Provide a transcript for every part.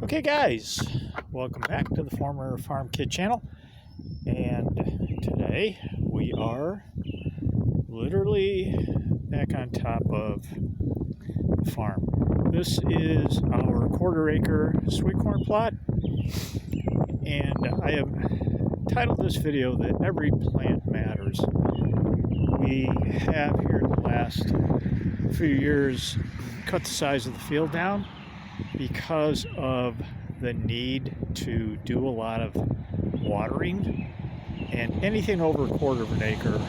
Okay guys, welcome back to the former Farm Kid channel, and today we are literally back on top of the farm. This is our quarter-acre sweet corn plot, and I have titled this video that every plant matters. We have here in the last few years cut the size of the field down because of the need to do a lot of watering, and anything over a quarter of an acre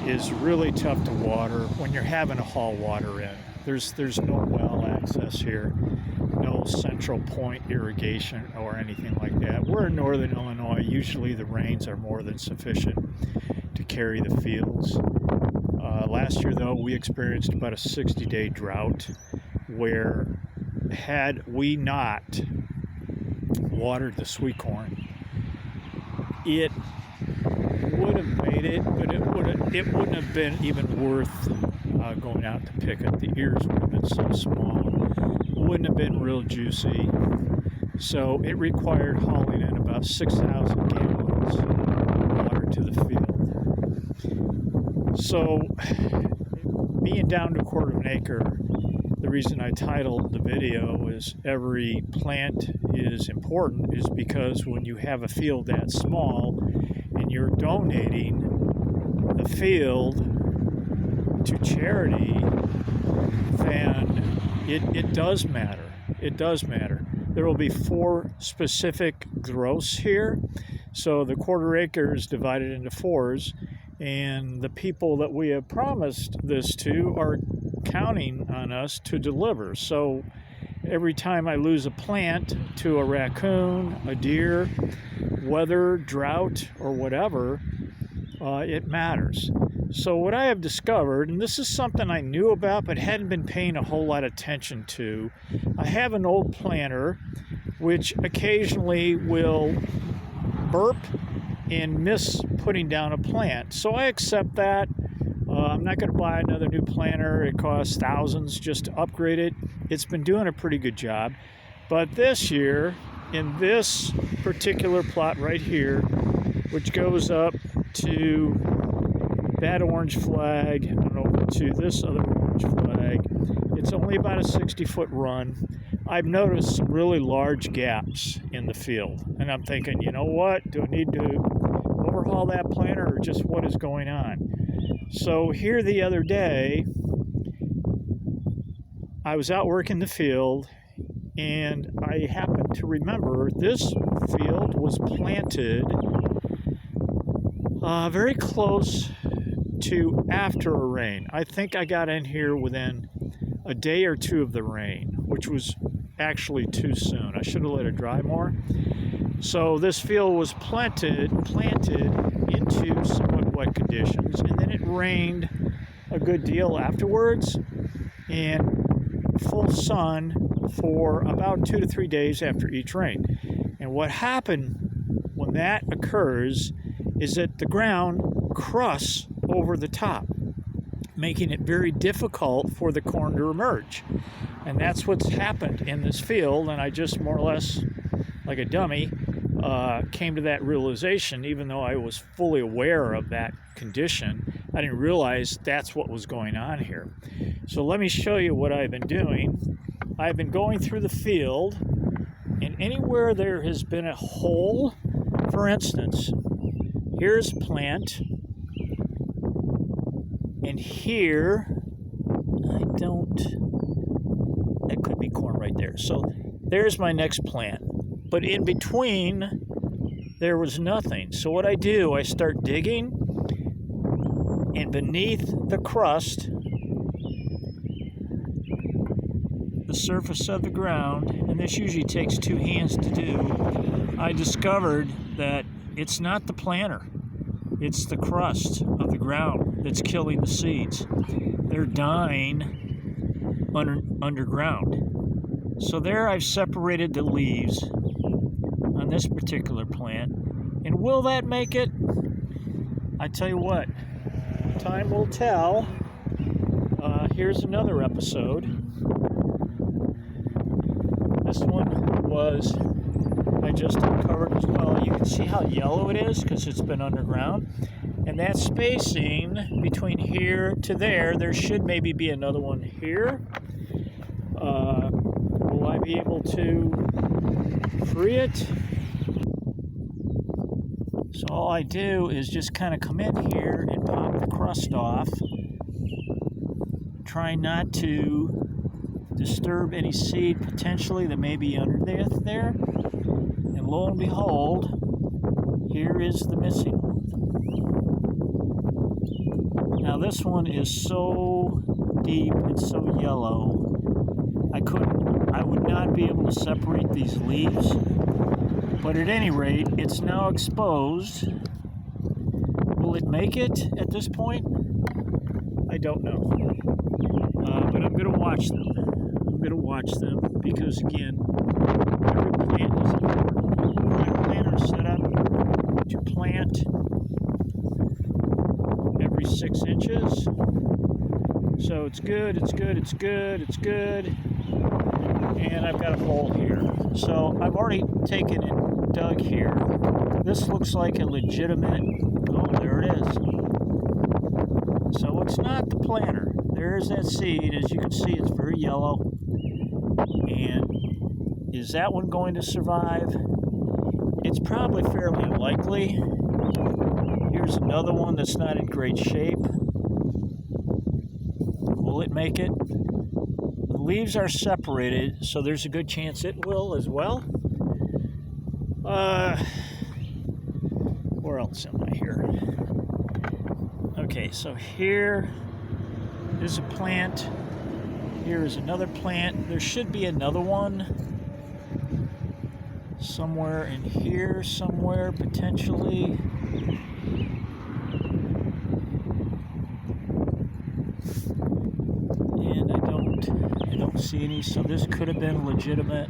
is really tough to water when you're having to haul water in. There's no well access here, no central point irrigation or anything like that. We're in northern Illinois. Usually the rains are more than sufficient to carry the fields. Last year though, we experienced about a 60-day drought where had we not watered the sweet corn, it would have made it, but it wouldn't have been even worth going out to pick it. The ears would have been so small, it wouldn't have been real juicy. So it required hauling in about 6,000 gallons of water to the field. So being down to a quarter of an acre, the reason I titled the video is every plant is important is because when you have a field that small and you're donating the field to charity, then it does matter. It does matter. There will be 4 specific growths here. So the quarter acre is divided into 4s, and the people that we have promised this to are counting on us to deliver. So every time I lose a plant to a raccoon, a deer, weather, drought, or whatever, it matters. So what I have discovered, and this is something I knew about but hadn't been paying a whole lot of attention to, I have an old planter which occasionally will burp and miss putting down a plant. So I accept that. I'm not going to buy another new planter. It costs thousands just to upgrade it. It's been doing a pretty good job. But this year, in this particular plot right here, which goes up to that orange flag and over to this other orange flag, it's only about a 60-foot run. I've noticed some really large gaps in the field. And I'm thinking, you know what? Do I need to overhaul that planter, or just what is going on? So here the other day, I was out working the field, and I happened to remember this field was planted very close to after a rain. I think I got in here within a day or 2 of the rain, which was actually too soon. I should have let it dry more. So this field was planted into somewhat wet conditions, and then it rained a good deal afterwards, and full sun for about 2 to 3 days after each rain. And what happened when that occurs is that the ground crusts over the top, making it very difficult for the corn to emerge. And that's what's happened in this field, and I just more or less, like a dummy, came to that realization. Even though I was fully aware of that condition, I didn't realize that's what was going on here. So let me show you what I've been doing. I've been going through the field, and anywhere there has been a hole, for instance, here's a plant, and here, that could be corn right there. So there's my next plant. But in between, there was nothing. So what I do, I start digging, and beneath the crust, the surface of the ground, and this usually takes 2 hands to do, I discovered that it's not the planter. It's the crust of the ground that's killing the seeds. They're dying underground. So there I've separated the leaves on this particular plant. And will that make it? I tell you what, time will tell. Here's another episode. This one was I just uncovered as well. You can see how yellow it is because it's been underground. And that spacing between here to there should maybe be another one here. Will I be able to free it? So all I do is just kind of come in here and pop the crust off. Try not to disturb any seed potentially that may be underneath there. And lo and behold, here is the missing one. Now this one is so deep, it's so yellow, I would not be able to separate these leaves, but at any rate, it's now exposed. Will it make it at this point? I don't know, but I'm going to watch them. I'm going to watch them because, again, every plant is important. My planter is set up to plant every 6 inches. So it's good, it's good, it's good, it's good. And I've got a hole here. So I've already taken and dug here. This looks like a legitimate, oh, there it is. So it's not the planter. There's that seed. As you can see, it's very yellow. And is that one going to survive? It's probably fairly unlikely. Here's another one that's not in great shape. Will it make it? The leaves are separated, so there's a good chance it will as well. Where else am I here? Okay, so here is a plant. Here is another plant. There should be another one somewhere in here, somewhere potentially. And I don't see any, so this could have been legitimate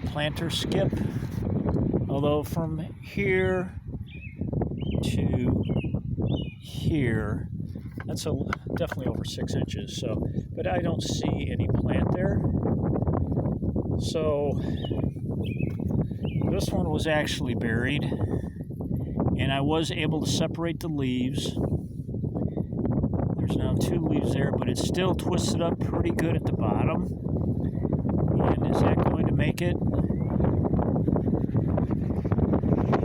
planter skip. Although from here to here, that's definitely over 6 inches. So, but I don't see any plant there. So this one was actually buried, and I was able to separate the leaves. There's now 2 leaves there, but it's still twisted up pretty good at the bottom. And is that going to make it?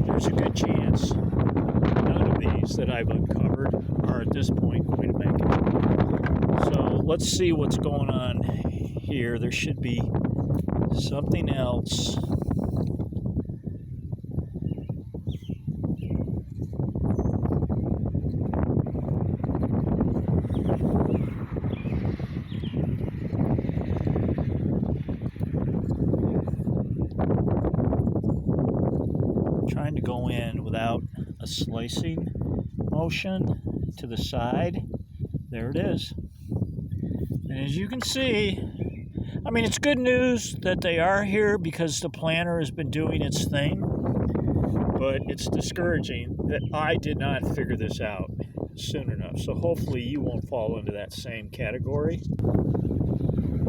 There's a good chance. None of these that I've uncovered are at this point going to make it. So let's see what's going on here. There should be something else. Trying to go in without a slicing motion to the side. There it is. And as you can see, I mean, it's good news that they are here because the planter has been doing its thing, but it's discouraging that I did not figure this out soon enough. So hopefully you won't fall into that same category.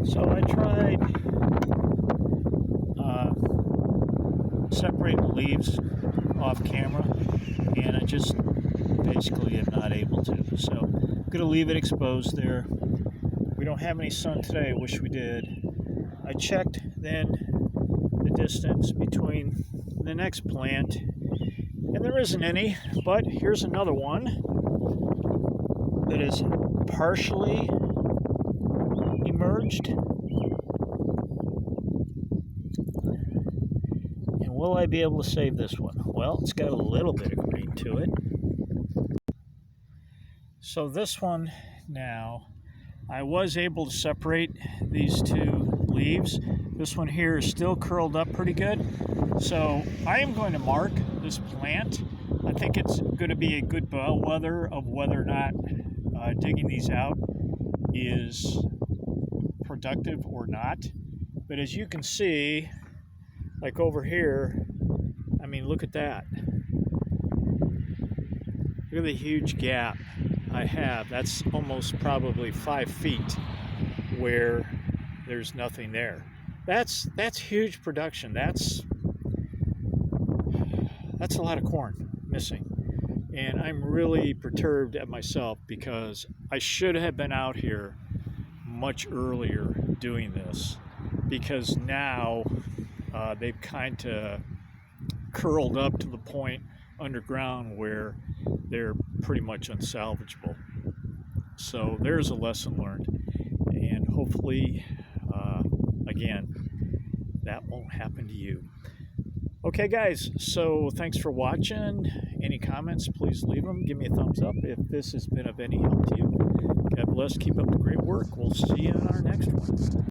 So I tried separating the leaves off camera, and I just basically am not able to. So I'm going to leave it exposed there. We don't have any sun today. I wish we did. I checked then the distance between the next plant, and there isn't any, but here's another one that is partially emerged. And will I be able to save this one? Well, it's got a little bit of green to it. So this one now, I was able to separate these 2 leaves. This one here is still curled up pretty good. So I am going to mark this plant. I think it's going to be a good bellwether of whether or not digging these out is productive or not. But as you can see, like over here, I mean, look at that. Look at the huge gap I have. That's almost probably 5 feet where there's nothing there. That's huge production. That's a lot of corn missing. And I'm really perturbed at myself because I should have been out here much earlier doing this, because now they've kind of curled up to the point underground where they're pretty much unsalvageable. So there's a lesson learned, and hopefully, again, that won't happen to you. Okay, guys, so thanks for watching. Any comments, please leave them. Give me a thumbs up if this has been of any help to you. God bless. Keep up the great work. We'll see you in our next one.